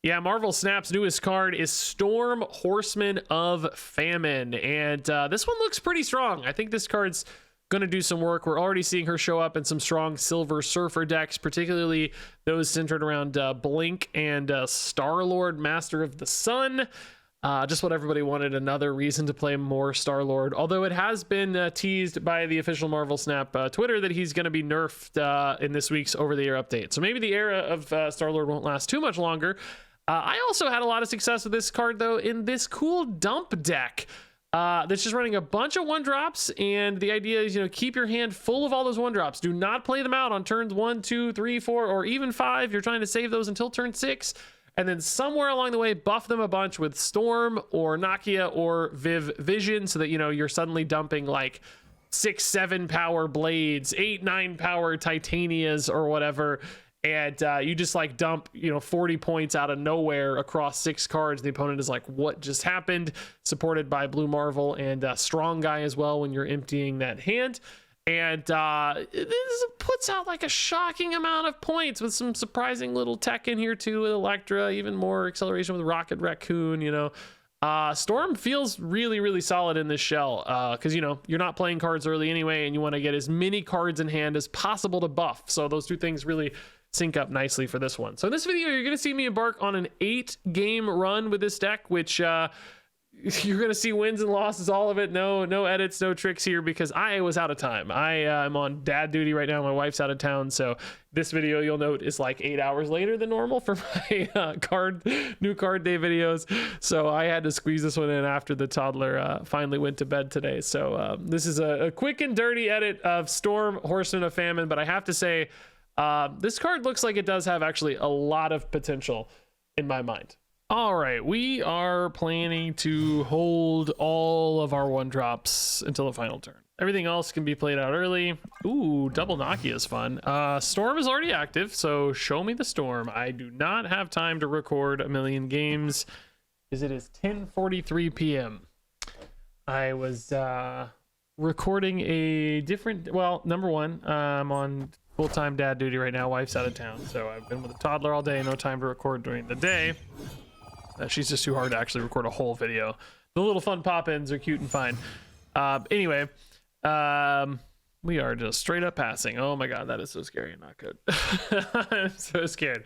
Yeah, Marvel Snap's newest card is Storm Horseman of Famine, and this one looks pretty strong. I think this card's going to do some work. We're already seeing her show up in some strong Silver Surfer decks, particularly those centered around Blink and Star-Lord, Master of the Sun. Just what everybody wanted, another reason to play more Star-Lord, although it has been teased by the official Marvel Snap Twitter that he's going to be nerfed in this week's over-the-air update. So maybe the era of Star-Lord won't last too much longer. I also had a lot of success with this card, though, in this cool dump deck that's just running a bunch of 1-drops, and the idea is, keep your hand full of all those 1-drops. Do not play them out on turns 1, 2, 3, 4, or even 5. You're trying to save those until turn 6, and then somewhere along the way, buff them a bunch with Storm or Nakia or Viv Vision, so that, you're suddenly dumping like 6, 7 power blades, 8, 9 power Titanias or whatever. And you just like dump 40 points out of nowhere across 6 cards. The opponent is like, what just happened? Supported by Blue Marvel and Strong Guy as well when you're emptying that hand. And this puts out like a shocking amount of points with some surprising little tech in here too, with Electra, even more acceleration with Rocket Raccoon. Storm feels really, really solid in this shell because you're not playing cards early anyway, and you want to get as many cards in hand as possible to buff. So those two things really sync up nicely for this one. So in this video, you're going to see me embark on an 8-game run with this deck, which you're going to see wins and losses, all of it. No edits, no tricks here, because I was out of time. I'm on dad duty right now. My wife's out of town, so this video, you'll note, is like 8 hours later than normal for my new card day videos. So I had to squeeze this one in after the toddler finally went to bed today. So this is a quick and dirty edit of Storm Horseman of Famine, but I have to say, this card looks like it does have actually a lot of potential in my mind. All right, we are planning to hold all of our 1-drops until the final turn. Everything else can be played out early. Ooh, double Nakia is fun. Storm is already active, so show me the Storm. I do not have time to record a million games because it is 10:43 p.m. I was recording a different, well, number one, I'm on full-time dad duty right now. Wife's out of town, so I've been with a toddler all day. No time to record during the day. She's just too hard to actually record a whole video. The little fun pop-ins are cute and fine. Anyway, we are just straight up passing. Oh my god, that is so scary and not good. I'm so scared.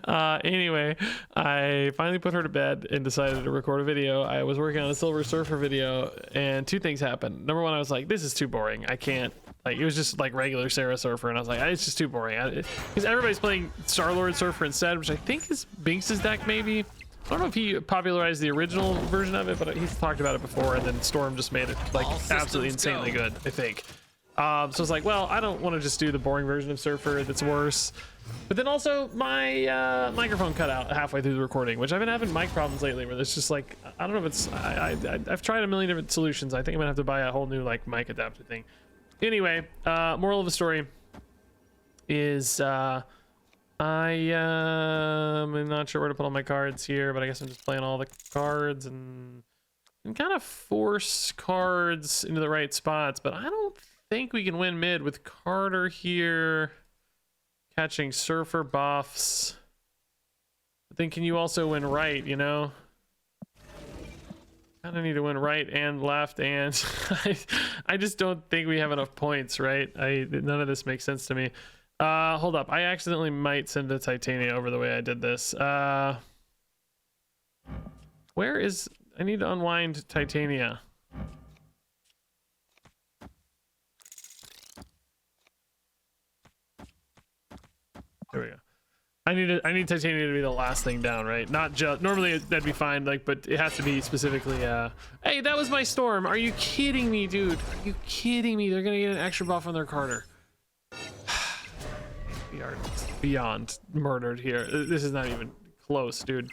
Anyway, I finally put her to bed and decided to record a video. I was working on a Silver Surfer video, and 2 things happened. Number one, I was like, this is too boring. I can't. Like, it was just like regular Sarah Surfer, and I was like, it's just too boring. Because everybody's playing Star-Lord Surfer instead, which I think is Binks' deck, maybe. I don't know if he popularized the original version of it, but he's talked about it before, and then Storm just made it like absolutely insanely good, I think. So I was like, well, I don't want to just do the boring version of Surfer that's worse. But then also my microphone cut out halfway through the recording, which I've been having mic problems lately where there's just like, I don't know if it's, I've tried a million different solutions. I think I'm gonna have to buy a whole new like mic adapter thing. Anyway, moral of the story is I'm not sure where to put all my cards here, but I guess I'm just playing all the cards and kind of force cards into the right spots. But I don't think we can win mid with Carter here catching Surfer buffs. But then can you also win right, kind of need to win right and left, and I just don't think we have enough points, right? None of this makes sense to me. Hold up, I accidentally might send the Titania over the way I did this. Where is, I need to unwind Titania. There we go. I need Titania to be the last thing down, right? Not just, normally that'd be fine, like, but it has to be specifically, hey, that was my Storm. Are you kidding me, dude? Are you kidding me? They're gonna get an extra buff on their Carter. We are beyond murdered here. This is not even close, dude.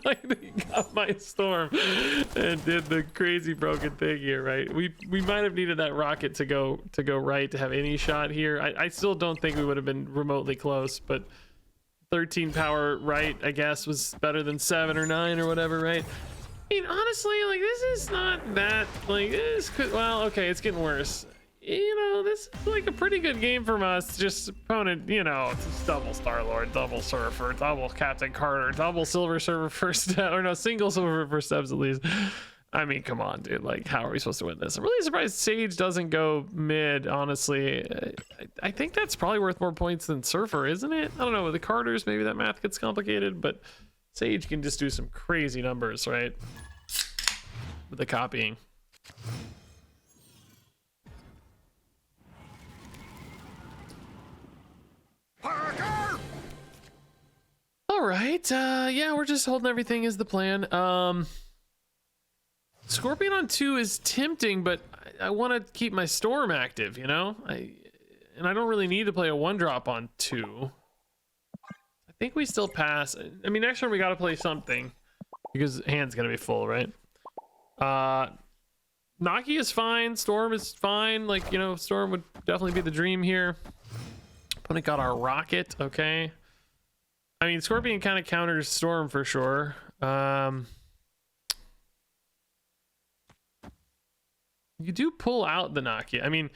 Like, they got my Storm and did the crazy broken thing here, right? We might have needed that rocket to go right to have any shot here. I still don't think we would have been remotely close, but 13 power right, I guess, was better than 7 or 9 or whatever, right? I mean, honestly, like, this is not that, like, this could, well, okay, it's getting worse. you know, this is like a pretty good game from us. Just opponent, you know, it's double Star-Lord, double Surfer, double Captain Carter, double Silver Surfer first step, or no, single Silver first steps at least. I mean, come on, dude. Like, how are we supposed to win this? I'm really surprised Sage doesn't go mid, honestly. I think that's probably worth more points than Surfer, isn't it? I don't know. With the Carters, maybe that math gets complicated, but Sage can just do some crazy numbers, right? With the copying. All right. Yeah, we're just holding everything as the plan. Scorpion on 2 is tempting, but I want to keep my Storm active, you know? And I don't really need to play a 1-drop on 2. I think we still pass. I mean, next turn we got to play something because hand's going to be full, right? Naki is fine. Storm is fine. Like, you know, Storm would definitely be the dream here. Opponent got our Rocket, okay. I mean, Scorpion kind of counters Storm for sure. You do pull out the Naki. I mean,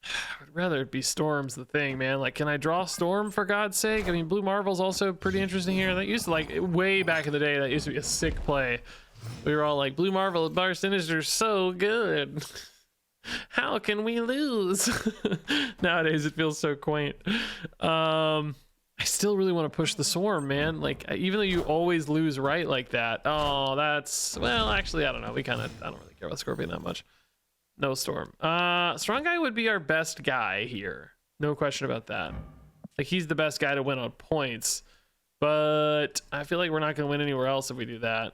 I'd rather it be Storm's the thing, man. Like, can I draw Storm for God's sake? I mean, Blue Marvel's also pretty interesting here. That used to, like, way back in the day, that used to be a sick play. We were all like, Blue Marvel at Bar Sinister's so good. How can we lose? Nowadays, it feels so quaint. I still really want to push the Swarm, man. Like, even though you always lose right like that. Oh, that's, well, actually, I don't know. I don't really care about Scorpion that much. No Storm. Strong Guy would be our best guy here. No question about that. Like, he's the best guy to win on points. But I feel like we're not going to win anywhere else if we do that.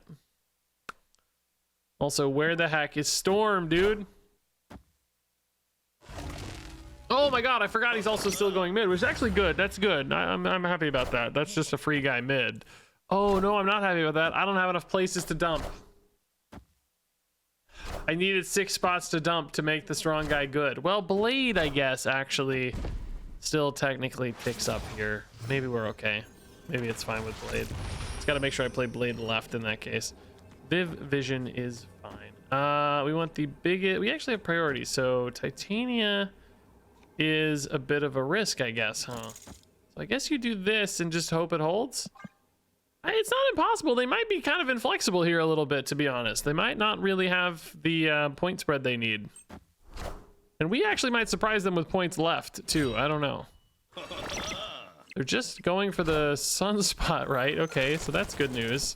Also, where the heck is Storm, dude? Oh my god, I forgot he's also still going mid, which is actually good. That's good. I'm happy about that. That's just a free guy mid. Oh no, I'm not happy about that. I don't have enough places to dump. I needed 6 spots to dump to make the strong guy good. Well, Blade, I guess, actually still technically picks up here. Maybe we're okay. Maybe it's fine with Blade. Just gotta make sure I play Blade left in that case. Viv Vision is fine. We want the biggest. We actually have priority, so Titania is a bit of a risk, I guess, huh? So I guess you do this and just hope it holds. It's not impossible. They might be kind of inflexible here a little bit, to be honest. They might not really have the point spread they need. And we actually might surprise them with points left, too. I don't know. They're just going for the sunspot, right? Okay, so that's good news.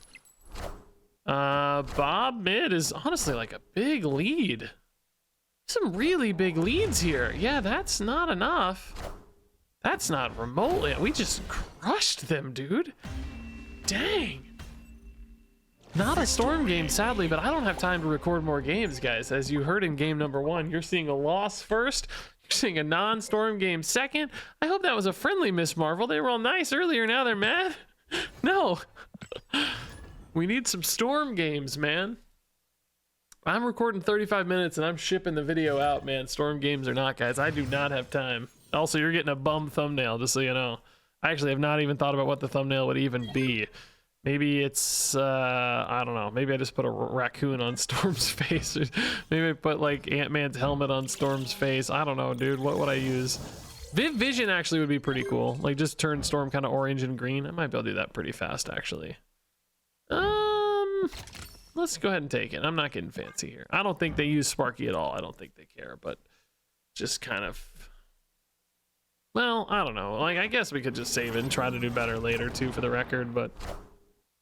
Bob mid is honestly like a big lead. Some really big leads here. Yeah, that's not enough. That's not remotely. We just crushed them, dude. Dang. Not a Storm game, sadly, but I don't have time to record more games, guys. As you heard in game number 1, you're seeing a loss first. You're seeing a non-Storm game second. I hope that was a friendly Miss Marvel. They were all nice earlier. Now they're mad. No. We need some Storm games, man. I'm recording 35 minutes and I'm shipping the video out, man. Storm games or not, guys. I do not have time. Also, you're getting a bum thumbnail, just so you know. I actually have not even thought about what the thumbnail would even be. Maybe it's, I don't know. Maybe I just put a raccoon on Storm's face. Or maybe I put, like, Ant-Man's helmet on Storm's face. I don't know, dude. What would I use? Viv Vision actually would be pretty cool. Like, just turn Storm kind of orange and green. I might be able to do that pretty fast, actually. Let's go ahead and take it. I'm not getting fancy here. I don't think they use Sparky at all. I don't think they care, but just kind of, well, I don't know. Like, I guess we could just save it and try to do better later too for the record, but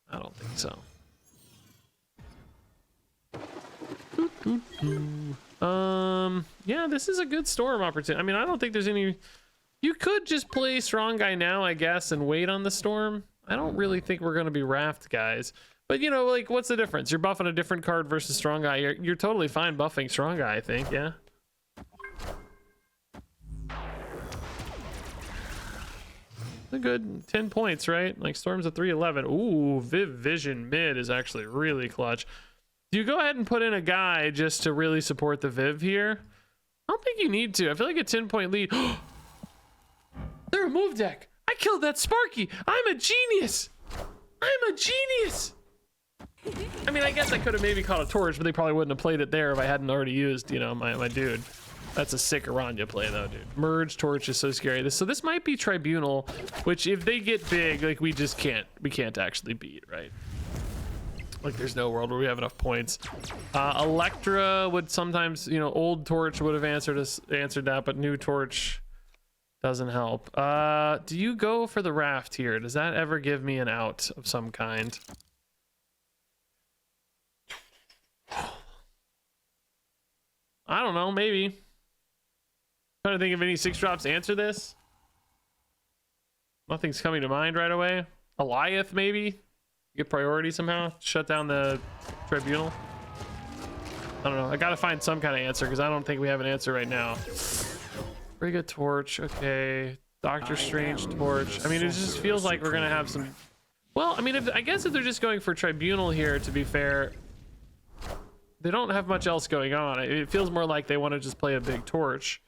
I don't think so. Yeah, this is a good Storm opportunity. I mean, I don't think there's any, you could just play Strong Guy now, I guess, and wait on the Storm. I don't really think we're going to be Raft guys. But, you know, like, what's the difference? You're buffing a different card versus Strong Guy. You're totally fine buffing Strong Guy, I think, yeah? A good 10 points, right? Like, Storm's a 311. Ooh, Viv Vision mid is actually really clutch. Do you go ahead and put in a guy just to really support the Viv here? I don't think you need to. I feel like a 10-point lead. They're a move deck. I killed that Sparky. I'm a genius. I'm a genius. I mean, I guess I could have maybe caught a torch, but they probably wouldn't have played it there if I hadn't already used, you know, my dude. That's a sick Aranya play though, dude. Merge torch is so scary. So this might be Tribunal, which if they get big, like we can't actually beat, right? Like there's no world where we have enough points. Electra would sometimes, you know, old torch would have answered that, but new torch doesn't help. Do you go for the raft here? Does that ever give me an out of some kind? I don't know, maybe. Trying to think if any 6-drops answer this. Nothing's coming to mind right away. Eliath, maybe? Get priority somehow? Shut down the Tribunal? I don't know. I gotta find some kind of answer because I don't think we have an answer right now. Bring a torch. Okay. Doctor Strange torch. I mean, it just feels like we're gonna have some... Well, I mean, I guess if they're just going for Tribunal here, to be fair, they don't have much else going on. It feels more like they want to just play a big torch,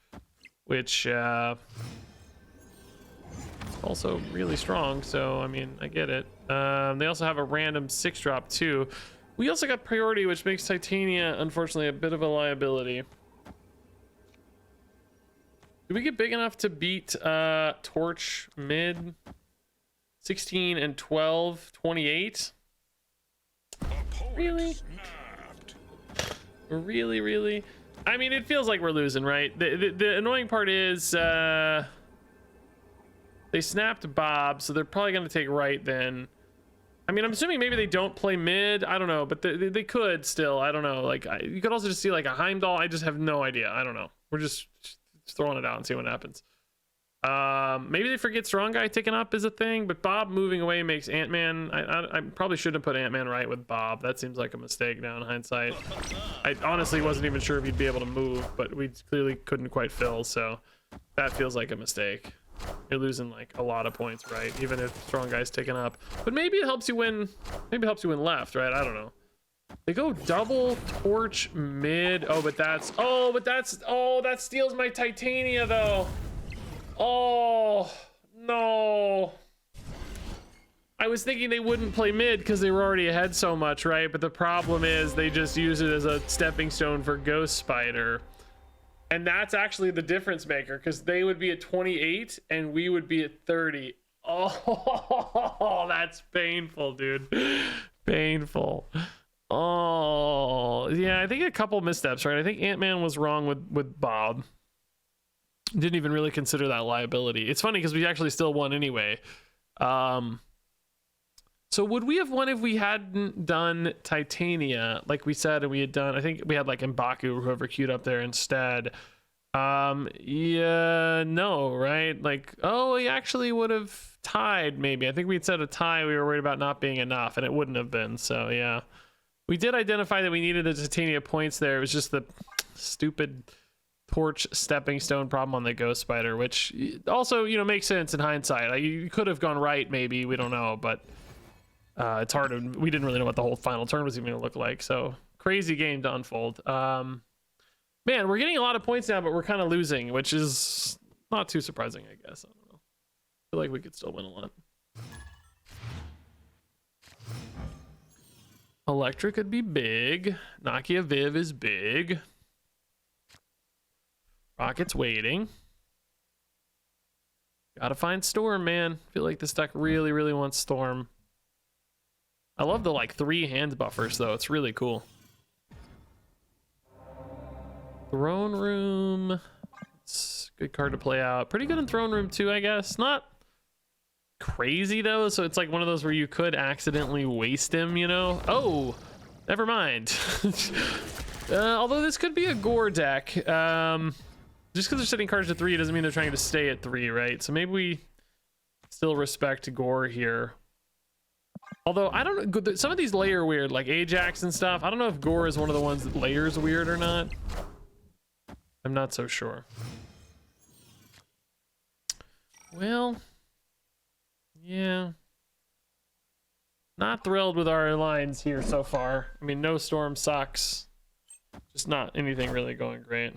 which also really strong. So, I mean, I get it. They also have a random 6-drop too. We also got priority, which makes Titania, unfortunately, a bit of a liability. Did we get big enough to beat Torch mid? 16 and 12, 28? Really? Really? I mean, it feels like we're losing, right? The annoying part is they snapped Bob, so they're probably going to take right then. I mean, I'm assuming maybe they don't play mid. I don't know, but they could still. I don't know. Like, you could also just see like a Heimdall. I just have no idea. I don't know. We're just throwing it out and see what happens. Maybe they forget Strong Guy ticking up is a thing, but Bob moving away makes Ant-Man. I probably shouldn't have put Ant-Man right with Bob. That seems like a mistake now in hindsight. I honestly wasn't even sure if he'd be able to move, but we clearly couldn't quite fill, so that feels like a mistake. You're losing like a lot of points, right? Even if Strong Guy's ticking up. But maybe it helps you win. Maybe it helps you win left, right? I don't know. They go double torch mid. Oh, that steals my Titania though. Oh no. I was thinking they wouldn't play mid because they were already ahead so much, right? But the problem is they just use it as a stepping stone for Ghost Spider. And that's actually the difference maker because they would be at 28 and we would be at 30. Oh, that's painful, dude. Painful. Oh, yeah, I think a couple missteps, right? I think Ant-Man was wrong with Bob. Didn't even really consider that liability. It's funny because we actually still won anyway. So would we have won if we hadn't done Titania like we said, and we had done, I think we had like M'Baku or whoever queued up there instead. Yeah, no, right? Like, oh, we actually would have tied maybe. I think we'd said a tie. We were worried about not being enough and it wouldn't have been. So yeah, we did identify that we needed the Titania points there. It was just the stupid torch stepping stone problem on the Ghost Spider, which also, you know, makes sense in hindsight. Like, you could have gone right maybe, we don't know, but it's hard to, we didn't really know what the whole final turn was even gonna look like. So crazy game to unfold. Man, we're getting a lot of points now, but we're kind of losing, which is not too surprising, I guess. I don't know. I feel like we could still win a lot. Electric could be big. Nakia Viv is big. Rocket's waiting. Gotta find Storm, man. I feel like this deck really wants Storm. I love the like 3 hand buffers though. It's really cool. Throne Room. It's a good card to play out. Pretty good in Throne Room too, I guess. Not crazy though, so it's like one of those where you could accidentally waste him, you know? Oh, never mind. Although this could be a Gore deck. Just because they're setting cards to 3 doesn't mean they're trying to stay at 3, right? So maybe we still respect Gore here. Although I don't know, some of these layer weird, like Ajax and stuff. I don't know if Gore is one of the ones that layers weird or not. I'm not so sure. Well, yeah. Not thrilled with our lines here so far. I mean, no Storm sucks. Just not anything really going great.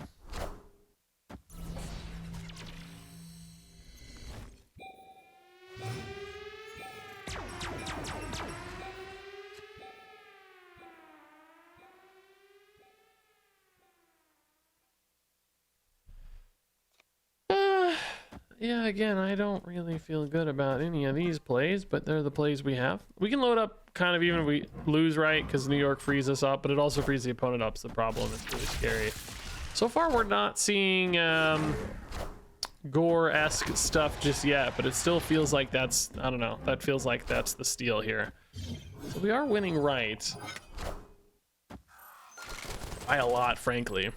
Yeah, again, I don't really feel good about any of these plays, but they're the plays we have. We can load up kind of even if we lose, right? Because New York frees us up, but it also frees the opponent up. It's the problem. It's really scary. So far, we're not seeing gore-esque stuff just yet, but it still feels like that's, I don't know, that feels like that's the steal here. So we are winning right. By a lot, frankly.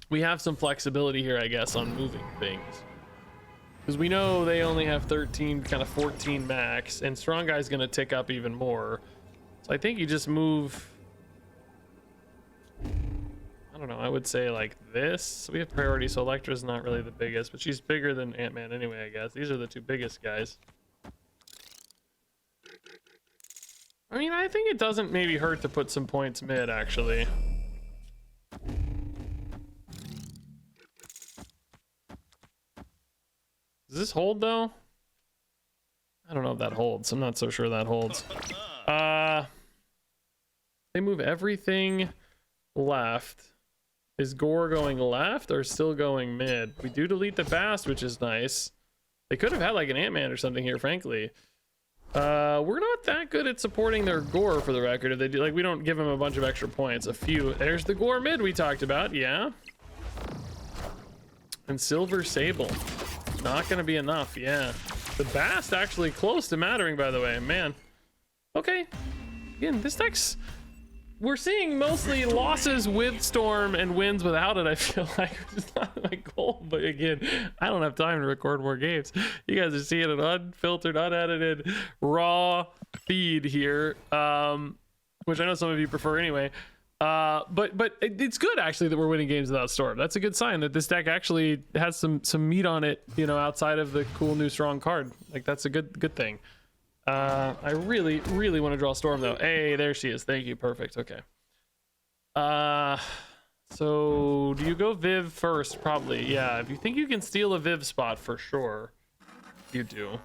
We have some flexibility here, I guess, on moving things. Because we know they only have 13, kind of 14 max, and Strong Guy's going to tick up even more. So I think you just move... I don't know, I would say like this. We have priority, so Elektra's not really the biggest, but she's bigger than Ant-Man anyway, I guess. These are the two biggest guys. I mean, I think it doesn't maybe hurt to put some points mid, actually. Does this hold, though? I don't know if that holds. I'm not so sure that holds. They move everything left. Is Gore going left or still going mid? We do delete the Bast, which is nice. They could have had like an Ant-Man or something here, frankly. We're not that good at supporting their Gore, for the record. If they do, like, we don't give them a bunch of extra points. A few. There's the Gore mid we talked about, yeah. And Silver Sable. Not gonna be enough, yeah. The Bast actually close to mattering, by the way, man. Okay. Again, this deck's... We're seeing mostly losses with Storm and wins without it, I feel like, which is not my goal. But again, I don't have time to record more games. You guys are seeing an unfiltered, unedited, raw feed here, which I know some of you prefer anyway. But it's good, actually, that we're winning games without Storm. That's a good sign that this deck actually has some meat on it, you know, outside of the cool new strong card. Like, that's a good thing. I really want to draw Storm, though. Hey, there she is. Thank you. Perfect. Okay. So do you go Viv first? Probably. Yeah. If you think you can steal a Viv spot, for sure, you do.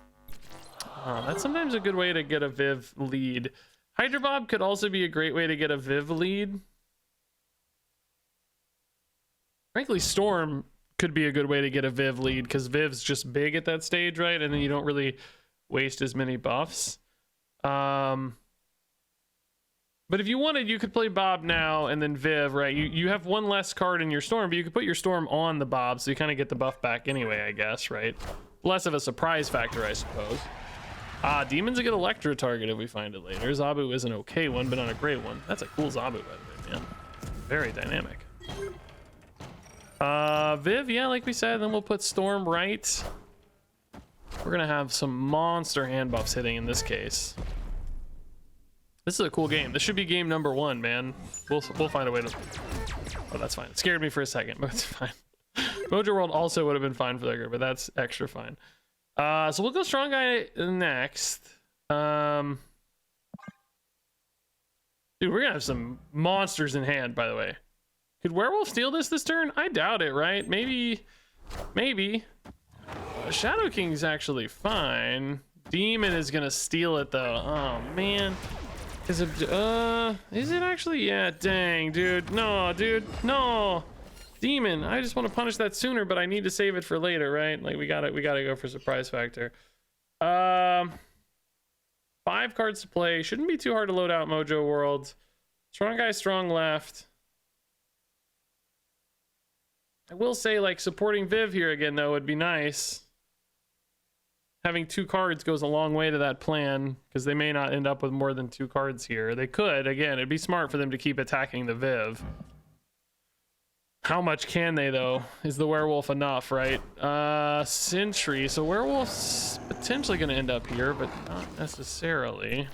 That's sometimes a good way to get a Viv lead. Hydra Bob could also be a great way to get a Viv lead. Frankly, Storm could be a good way to get a Viv lead because Viv's just big at that stage, right? And then you don't really waste as many buffs. But if you wanted, you could play Bob now and then Viv, right? You have one less card in your Storm, but you could put your Storm on the Bob, so you kind of get the buff back anyway, I guess, right? Less of a surprise factor, I suppose. Demon's a good Electra target if we find it later. Zabu is an okay one, but not a great one. That's a cool Zabu, by the way, man. Very dynamic. Viv, yeah, like we said, then we'll put Storm right. We're gonna have some monster hand buffs hitting in this case. This is a cool game. This should be game number 1, man. We'll find a way to... Oh, that's fine. It scared me for a second, but it's fine. Mojo World also would have been fine for that group, but that's extra fine. So we'll go Strong Guy next. Dude, we're gonna have some monsters in hand, by the way. Could Werewolf steal this turn? I doubt it, right? Maybe. Shadow King's actually fine. Demon is gonna steal it though. Oh man. Is it actually? Yeah, dang, dude. No, dude, no. Demon, I just want to punish that sooner, but I need to save it for later, right? Like we gotta go for surprise factor. 5 cards to play. Shouldn't be too hard to load out Mojo World. Strong Guy, strong left. I will say, like, supporting Viv here again, though, would be nice. Having 2 cards goes a long way to that plan, because they may not end up with more than 2 cards here. They could, again, it'd be smart for them to keep attacking the Viv. How much can they, though? Is the Werewolf enough, right? Sentry. So Werewolf's potentially going to end up here, but not necessarily.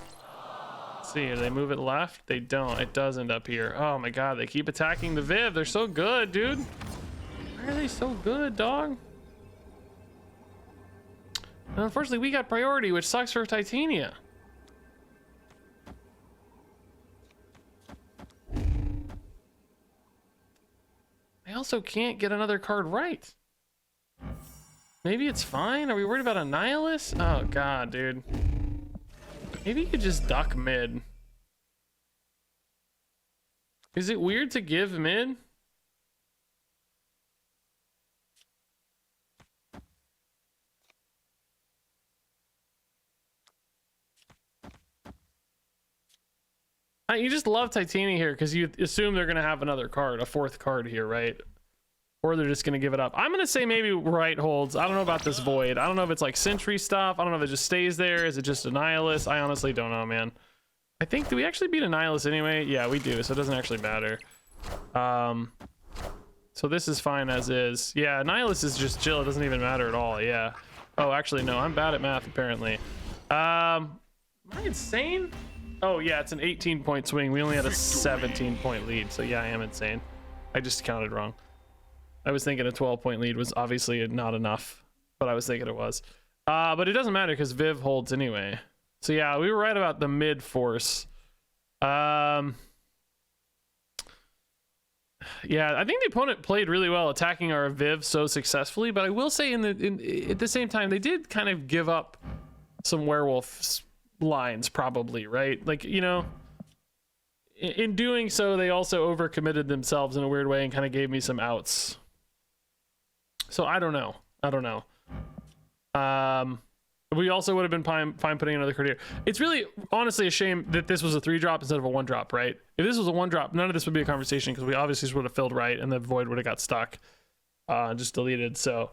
Let's see, do they move it left? They don't. It does end up here. Oh my god, they keep attacking the Viv. They're so good, dude. Why are they so good, dog? And unfortunately, we got priority, which sucks for Titania. I also can't get another card right. Maybe it's fine? Are we worried about a Nihilus? Oh god, dude. Maybe you could just duck mid. Is it weird to give mid? You just love Titania here because you assume they're going to have another card, a fourth card here, right? Or they're just going to give it up. I'm going to say maybe right holds. I don't know about this void. I don't know if it's like Sentry stuff. I don't know if it just stays there. Is it just a Nihilus? I honestly don't know, man. I think, do we actually beat a Nihilus anyway? Yeah, we do, so it doesn't actually matter. So this is fine as is. Yeah, Nihilus is just chill. It doesn't even matter at all, yeah. Oh, actually, no, I'm bad at math, apparently. Am I insane? Oh, yeah, it's an 18-point swing. We only had a 17-point lead, so yeah, I am insane. I just counted wrong. I was thinking a 12-point lead was obviously not enough, but I was thinking it was. But it doesn't matter because Viv holds anyway. So yeah, we were right about the mid force. Yeah, I think the opponent played really well attacking our Viv so successfully, but I will say at the same time, they did kind of give up some werewolf lines probably, right? Like, you know, in doing so, they also overcommitted themselves in a weird way and kind of gave me some outs. So I don't know. We also would have been fine putting another card here. It's really honestly a shame that this was a 3-drop instead of a 1-drop, right? If this was a 1-drop, none of this would be a conversation because we obviously would have filled right and the void would have got stuck, just deleted. So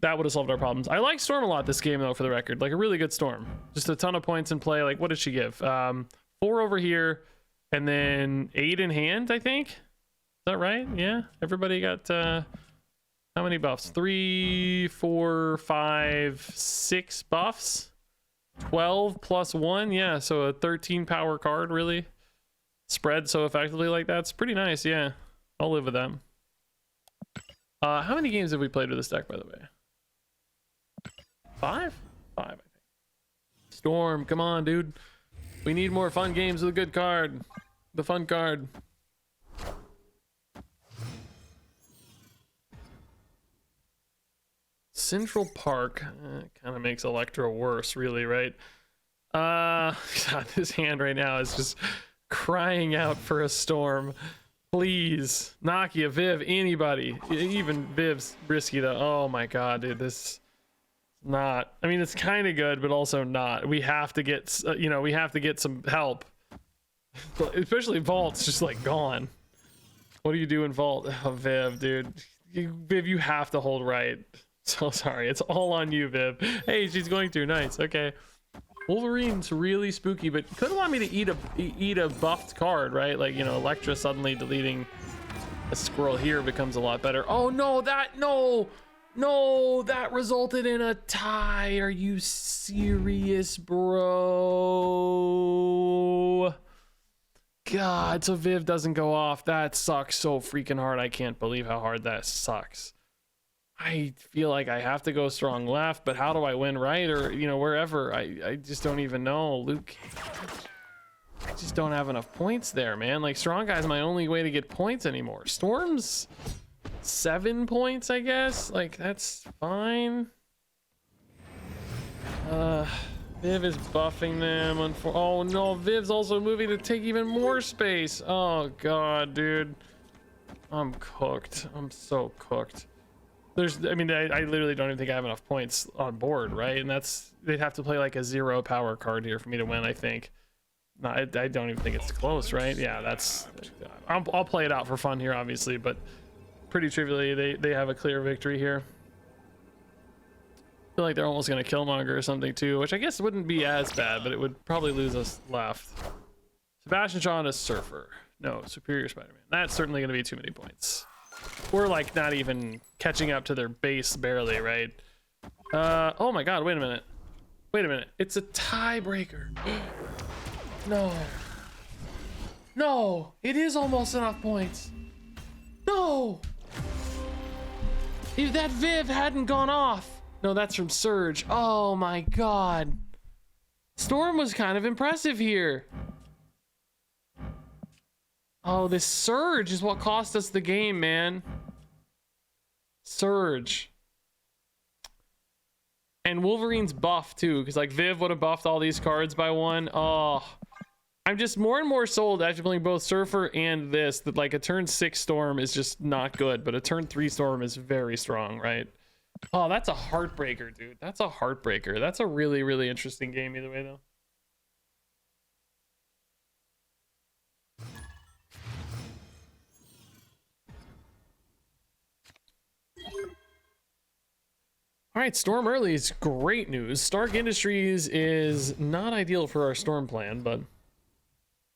that would have solved our problems. I like Storm a lot this game though, for the record. Like a really good Storm. Just a ton of points in play. Like what did she give? 4 over here and then 8 in hand, I think. Is that right? Yeah. Everybody got how many buffs? 3, 4, 5, 6 buffs. 12 plus 1. Yeah, so a 13 power card really spread so effectively like that. It's pretty nice. Yeah, I'll live with that. How many games have we played with this deck, by the way? 5? 5, I think. Storm, come on, dude. We need more fun games with a good card. The fun card. Central Park kind of makes Electro worse, really, right? God, this hand right now is just crying out for a Storm. Please, Nakia, Viv, anybody. Even Viv's risky though. Oh my god, dude, this not. I mean, it's kind of good, but also not. We have to get, you know, we have to get some help. Especially Vault's just like gone. What do you do in Vault? Oh, Viv, dude. Viv, you have to hold right. So sorry, it's all on you, Viv. Hey, she's going through. Nice. Okay. Wolverine's really spooky, but couldn't want me to eat a buffed card, right? Like, you know, Electra suddenly deleting a squirrel here becomes a lot better. Oh no, that resulted in a tie. Are you serious, bro? God, so Viv doesn't go off. That sucks so freaking hard. I can't believe how hard that sucks. I feel like I have to go strong left, but how do I win right? Or, you know, wherever. I just don't even know. Luke, I just don't have enough points there, man. Like, strong guy's my only way to get points anymore. Storm's 7 points, I guess. Like, that's fine. Viv is buffing them. Oh no, Viv's also moving to take even more space. Oh god, dude. I'm cooked. I'm so cooked. I mean, I literally don't even think I have enough points on board, right? And that's, they'd have to play like a 0 power card here for me to win, I think. No, I don't even think it's close, right? Yeah, that's, I'll play it out for fun here, obviously, but pretty trivially, they have a clear victory here. I feel like they're almost going to Killmonger or something too, which I guess wouldn't be as bad, but it would probably lose us left. Sebastian Shaw is Surfer. No, Superior Spider-Man. That's certainly going to be too many points. We're like not even catching up to their base barely, right? Oh my god, wait a minute. Wait a minute. It's a tiebreaker. No. No, it is almost enough points. No. If that Viv hadn't gone off. No, that's from Surge. Oh my god. Storm was kind of impressive here. Oh, this Surge is what cost us the game, man. Surge. And Wolverine's buff too, because like Viv would have buffed all these cards by 1. Oh, I'm just more and more sold after playing both Surfer and this that like a turn 6 Storm is just not good, but a turn 3 Storm is very strong, right? Oh, that's a heartbreaker, dude. That's a heartbreaker. That's a really, really interesting game either way though. All right, Storm early is great news. Stark Industries is not ideal for our Storm plan, but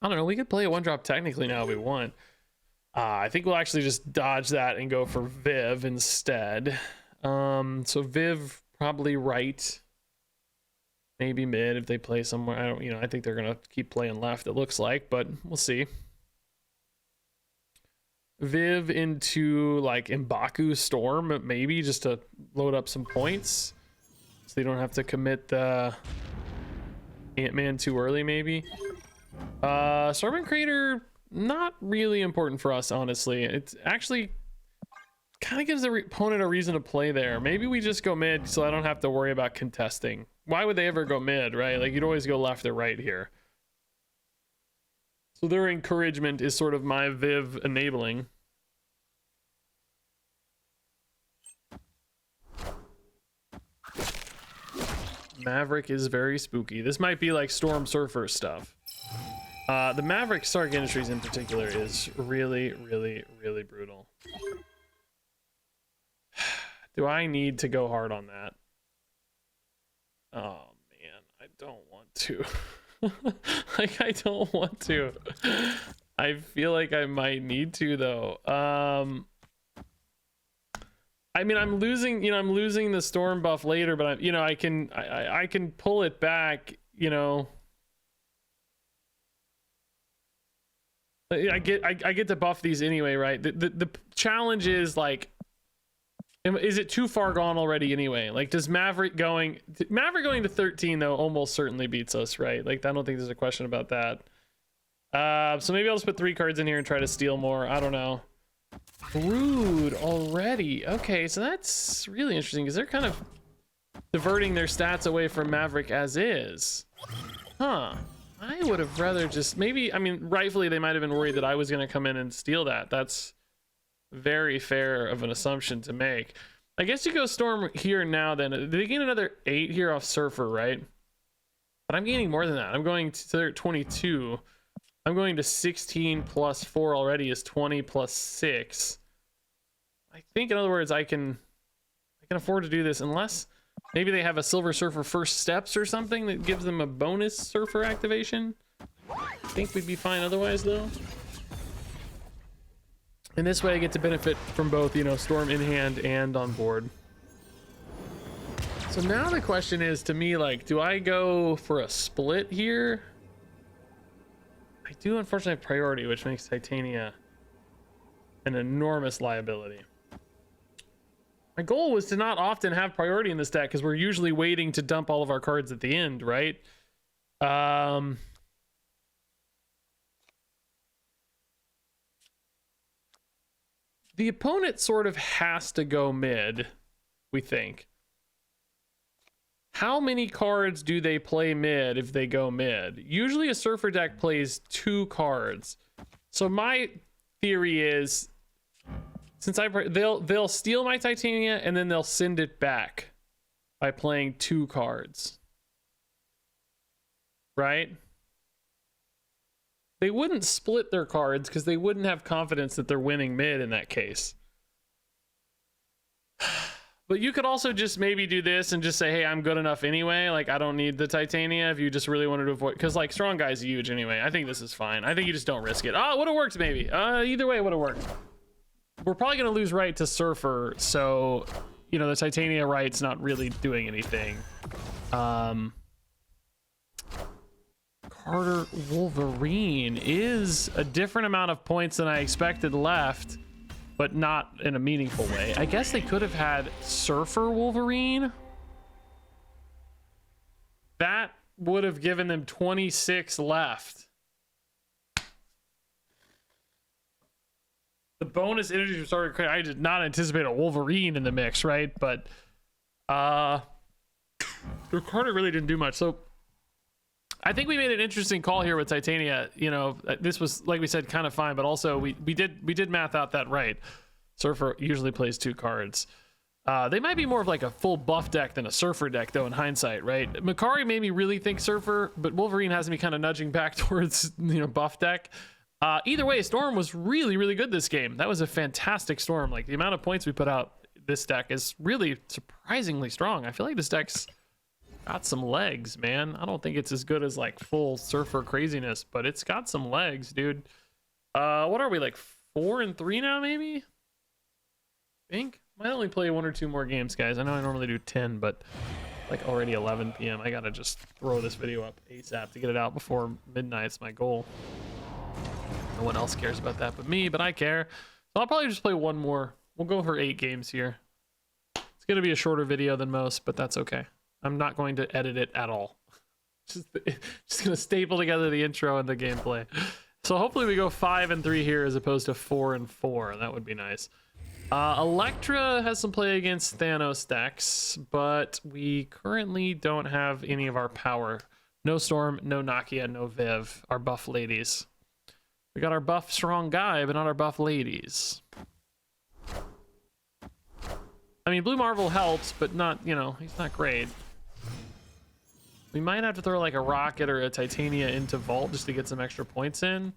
I don't know. We could play a 1-drop technically now if we want. I think we'll actually just dodge that and go for Viv instead. So Viv probably right, maybe mid if they play somewhere. I don't, I think they're gonna keep playing left. It looks like, but we'll see. Viv into like M'Baku Storm, maybe just to load up some points so they don't have to commit the Ant-Man too early, maybe. Starman Crater, not really important for us, honestly. It's actually kind of gives the opponent a reason to play there. Maybe we just go mid so I don't have to worry about contesting. Why would they ever go mid, right? Like, you'd always go left or right here. So their encouragement is sort of my Viv enabling. Maverick is very spooky. This might be like Storm Surfer stuff. The Maverick Stark Industries in particular is really, really, really brutal. Do I need to go hard on that? Oh man, I don't want to. Like, I don't want to. I feel like I might need to though. I mean, I'm losing, I'm losing the storm buff later, but I can pull it back, I get to buff these anyway, right? The challenge is like, is it too far gone already anyway? Like, does Maverick going to 13 though almost certainly beats us, right? Like, I don't think there's a question about that. So maybe I'll just put 3 cards in here and try to steal more. I don't know. Brood already. Okay, so that's really interesting because they're kind of diverting their stats away from Maverick as is. Huh. I would have rather just maybe, I mean, rightfully they might have been worried that I was going to come in and steal that. That's very fair of an assumption to make. I guess you go Storm here now then. They gain another 8 here off Surfer, right? But I'm gaining more than that. I'm going to 22. I'm going to 16 plus 4 already is 20 plus 6. I think, in other words, I can afford to do this unless maybe they have a Silver Surfer first steps or something that gives them a bonus Surfer activation. I think we'd be fine otherwise, though. And this way I get to benefit from both, Storm in hand and on board. So now the question is, to me, like, do I go for a split here? I do unfortunately have priority, which makes Titania an enormous liability. My goal was to not often have priority in this deck because we're usually waiting to dump all of our cards at the end, right? The opponent sort of has to go mid, we think. How many cards do they play mid if they go mid? Usually a Surfer deck plays 2 cards. So my theory is, since they'll steal my Titania and then they'll send it back by playing 2 cards. Right? They wouldn't split their cards because they wouldn't have confidence that they're winning mid in that case. But you could also just maybe do this and just say, hey, I'm good enough anyway. Like, I don't need the Titania if you just really wanted to avoid, because like Strong Guy's huge anyway. I think this is fine. I think you just don't risk it. Oh, it would have worked maybe. Either way, it would have worked. We're probably going to lose right to Surfer. So, the Titania right's not really doing anything. Carter Wolverine is a different amount of points than I expected left, but not in a meaningful way. I guess they could have had Surfer Wolverine. That would have given them 26 left. The bonus energy from Starter, I did not anticipate a Wolverine in the mix, right? But Carter really didn't do much. So I think we made an interesting call here with Titania. This was, like we said, kind of fine, but also we did math out that right. Surfer usually plays 2 cards. They might be more of like a full buff deck than a Surfer deck, though, in hindsight, right? Makari made me really think Surfer, but Wolverine has me kind of nudging back towards, buff deck. Either way, Storm was really, really good this game. That was a fantastic Storm. Like, the amount of points we put out this deck is really surprisingly strong. I feel like this deck's got some legs, man. I don't think it's as good as like full Surfer craziness, but it's got some legs, dude. What are we, like 4-3 now, maybe? I think might only play 1 or 2 more games, guys. I know I normally do 10, but like already 11 p.m. I gotta just throw this video up ASAP to get it out before midnight. It's my goal. No one else cares about that but me, but I care. So I'll probably just play 1 more. We'll go for 8 games here. It's gonna be a shorter video than most, but that's okay. I'm not going to edit it at all. Just gonna staple together the intro and the gameplay. So hopefully we go 5-3 here as opposed to 4-4. That would be nice. Electra has some play against Thanos decks, but we currently don't have any of our power. No Storm, no Nakia, no Viv, our buff ladies. We got our buff strong guy, but not our buff ladies. I mean, Blue Marvel helps, but not, you know, he's not great. We might have to throw like a Rocket or a Titania into Vault just to get some extra points in.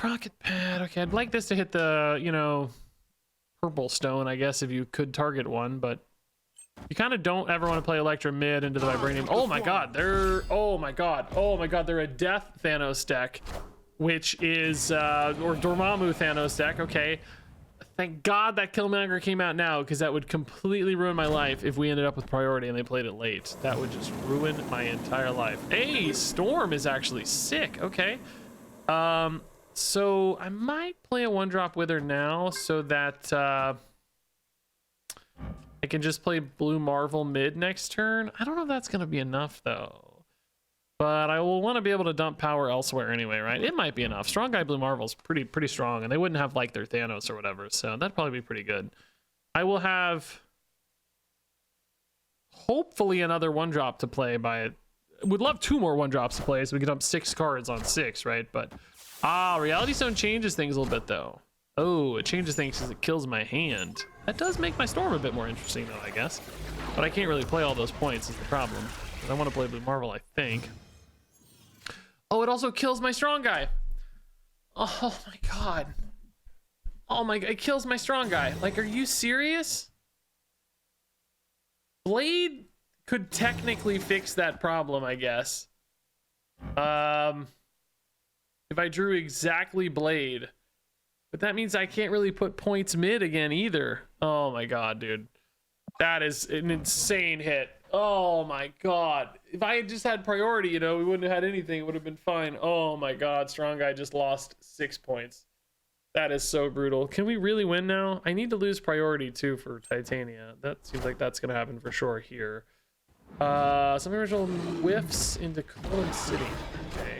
Rocket Pad. Okay, I'd like this to hit the, you know, purple stone, I guess, if you could target one, but you kind of don't ever want to play Electra mid into the Vibranium. Oh my god, oh my god, they're a Death Thanos deck, which is, or Dormammu Thanos deck, okay. Thank God that Killmonger came out now, because that would completely ruin my life if we ended up with priority and they played it late. That would just ruin my entire life. Hey, Storm is actually sick. Okay. So I might play a 1-drop with her now so that I can just play Blue Marvel mid next turn. I don't know if that's going to be enough, though. But I will want to be able to dump power elsewhere anyway, right? It might be enough. Strong Guy Blue Marvel's pretty strong, and they wouldn't have like their Thanos or whatever, so that'd probably be pretty good. I will have hopefully another 1-drop to play by it. Would love 2 more 1-drops to play so we can dump 6 cards on 6, right? But Reality Stone changes things a little bit though. Oh, it changes things because it kills my hand. That does make my Storm a bit more interesting though, I guess. But I can't really play all those points is the problem. I want to play Blue Marvel, I think. Oh, it also kills my strong guy. Oh my god. Oh my god, it kills my strong guy. Like, are you serious? Blade could technically fix that problem, I guess. If I drew exactly Blade. But that means I can't really put points mid again either. Oh my god, dude. That is an insane hit. Oh my god. If I had just had priority, you know, we wouldn't have had anything. It would have been fine. Oh my god. Strong Guy just lost 6 points. That is so brutal. Can we really win now? I need to lose priority too for Titania. That seems like that's going to happen for sure here. Some original whiffs into Colin City. Okay.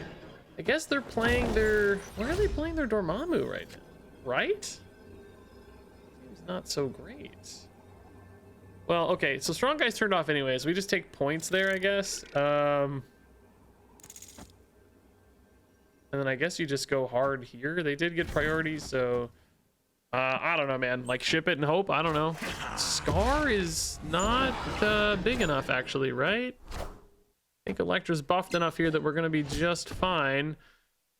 I guess they're playing their... Where are they playing their Dormammu right now? Right? Seems not so great. Well, okay, so Strong Guy's turned off anyways. We just take points there, I guess. And then I guess you just go hard here. They did get priority, so... I don't know, man. Like, ship it and hope? I don't know. Scar is not big enough, actually, right? I think Electra's buffed enough here that we're going to be just fine.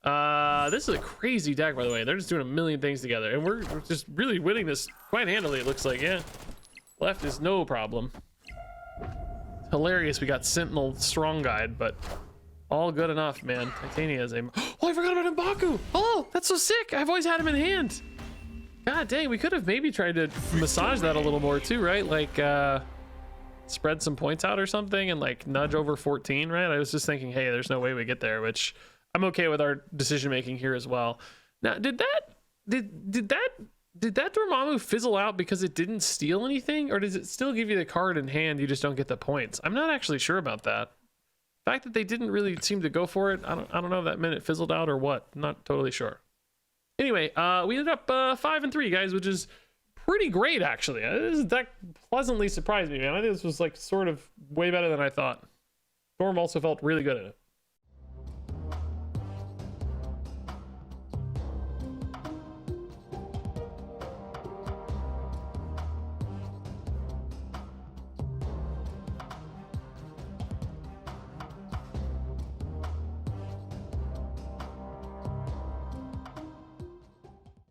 This is a crazy deck, by the way. They're just doing a million things together. And we're just really winning this quite handily, it looks like, yeah. Left is no problem. Hilarious we got Sentinel Strong Guide, but all good enough, man. Titania is a... Oh, I forgot about M'Baku! Oh, that's so sick! I've always had him in hand! God dang, we could have maybe tried to massage that a little more too, right? Like, spread some points out or something and like nudge over 14, right? I was just thinking, hey, there's no way we get there, which I'm okay with our decision making here as well. Now, did that Dormammu fizzle out because it didn't steal anything, or does it still give you the card in hand, you just don't get the points? I'm not actually sure about that. The fact that they didn't really seem to go for it, I don't know if that meant it fizzled out or what. I'm not totally sure. Anyway, we ended up 5-3, guys, which is pretty great, actually. That pleasantly surprised me, man. I think this was like sort of way better than I thought. Storm also felt really good at it.